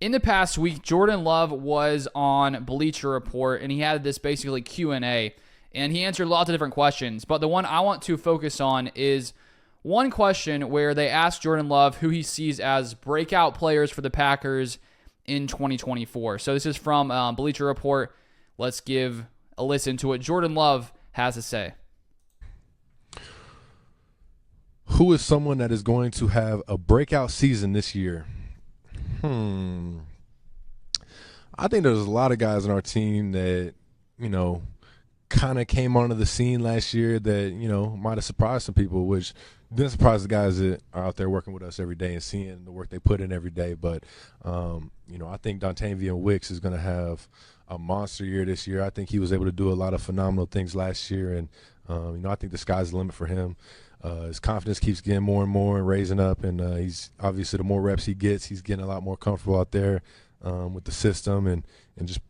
In the past week, Jordan Love was on Bleacher Report, and he had this basically Q&A, and he answered lots of different questions. But the one I want to focus on is one question where they asked Jordan Love who he sees as breakout players for the Packers in 2024. So this is from Bleacher Report. Let's give a listen to what Jordan Love has to say. Who is someone that is going to have a breakout season this year? I think there's a lot of guys on our team that, kind of came onto the scene last year that, might have surprised some people, which didn't surprise the guys that are out there working with us every day and seeing the work they put in every day. But, I think Dontayvion Wicks is going to have a monster year this year. I think he was able to do a lot of phenomenal things last year. And, I think the sky's the limit for him. His confidence keeps getting more and more and raising up. And he's obviously the more reps he gets, he's getting a lot more comfortable out there with the system and just,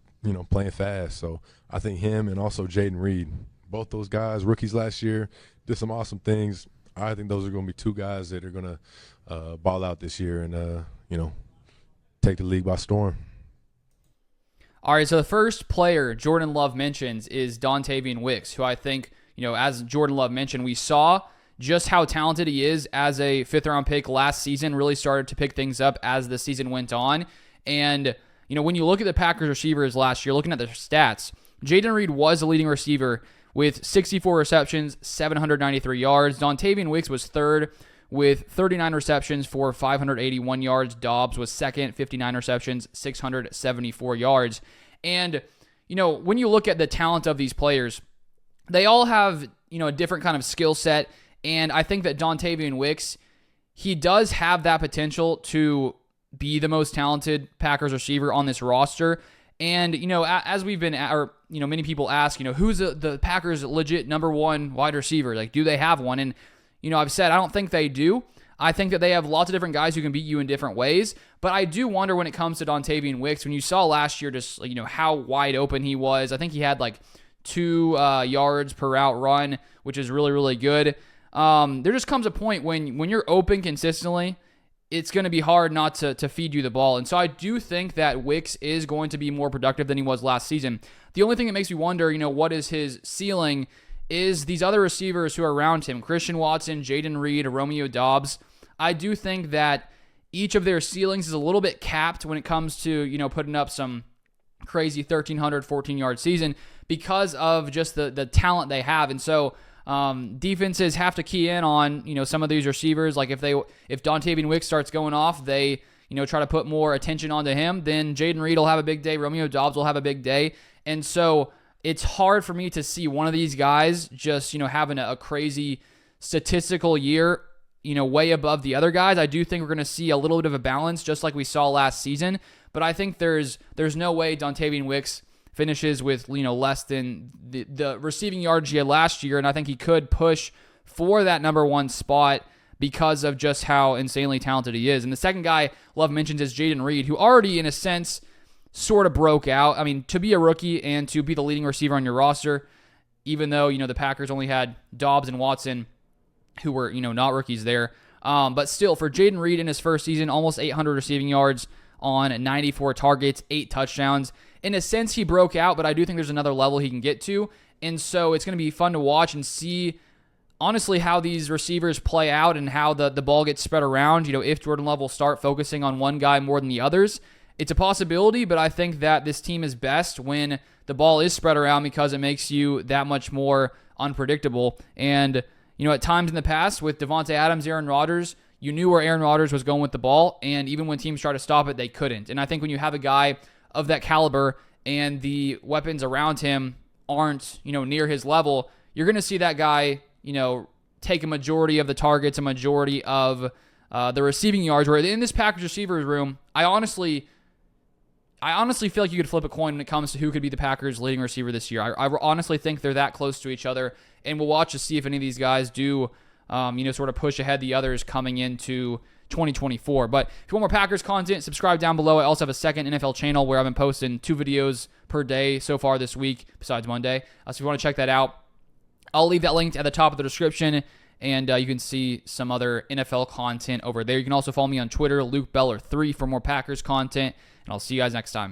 playing fast. So I think him and also Jaden Reed, both those guys, rookies last year, did some awesome things. I think those are going to be two guys that are going to ball out this year and, take the league by storm. All right, so the first player Jordan Love mentions is Dontayvion Wicks, who I think, as Jordan Love mentioned, we saw just how talented he is as a fifth-round pick last season, really started to pick things up as the season went on. And, when you look at the Packers receivers last year, looking at their stats, Jaden Reed was the leading receiver with 64 receptions, 793 yards. Dontayvion Wicks was third with 39 receptions for 581 yards. Dobbs was second, 59 receptions, 674 yards. And, when you look at the talent of these players, they all have, a different kind of skill set. And I think that Dontayvion Wicks, he does have that potential to be the most talented Packers receiver on this roster. And, as we've been, many people ask, who's the Packers' legit number one wide receiver? Like, do they have one? And, I've said I don't think they do. I think that they have lots of different guys who can beat you in different ways. But I do wonder when it comes to Dontayvion Wicks, when you saw last year just, how wide open he was. I think he had like 2 yards per route run, which is really, really good. There just comes a point when you're open consistently, it's going to be hard not to feed you the ball. And so I do think that Wicks is going to be more productive than he was last season. The only thing that makes me wonder, what is his ceiling, is these other receivers who are around him, Christian Watson, Jaden Reed, Romeo Dobbs. I do think that each of their ceilings is a little bit capped when it comes to, putting up some crazy 1,300, 14-yard season because of just the talent they have. And so defenses have to key in on, some of these receivers. Like if Dontayvion Wicks starts going off, they, try to put more attention onto him. Then Jaden Reed will have a big day. Romeo Dobbs will have a big day. And so it's hard for me to see one of these guys just, having a crazy statistical year, way above the other guys. I do think we're going to see a little bit of a balance just like we saw last season. But I think there's no way Dontayvion Wicks finishes with, less than the receiving yards he had last year. And I think he could push for that number one spot because of just how insanely talented he is. And the second guy Love mentions is Jaden Reed, who already, in a sense, sort of broke out. I mean, to be a rookie and to be the leading receiver on your roster, even though, the Packers only had Dobbs and Watson, who were, not rookies there. But still, for Jaden Reed in his first season, almost 800 receiving yards on 94 targets, 8 touchdowns. In a sense, he broke out, but I do think there's another level he can get to. And so it's going to be fun to watch and see, honestly, how these receivers play out and how the ball gets spread around. If Jordan Love will start focusing on one guy more than the others. It's a possibility, but I think that this team is best when the ball is spread around because it makes you that much more unpredictable. And, at times in the past with Davante Adams, Aaron Rodgers, you knew where Aaron Rodgers was going with the ball, and even when teams tried to stop it, they couldn't. And I think when you have a guy of that caliber and the weapons around him aren't, near his level, you're going to see that guy, take a majority of the targets, a majority of the receiving yards. Where in this Packers receivers room, I honestly feel like you could flip a coin when it comes to who could be the Packers' leading receiver this year. I honestly think they're that close to each other, and we'll watch to see if any of these guys do, sort of push ahead the others coming into 2024. But if you want more Packers content, subscribe down below. I also have a second NFL channel where I've been posting 2 videos per day so far this week, besides Monday. So if you want to check that out, I'll leave that linked at the top of the description, and you can see some other NFL content over there. You can also follow me on Twitter, LukeBeller3, for more Packers content. And and I'll see you guys next time.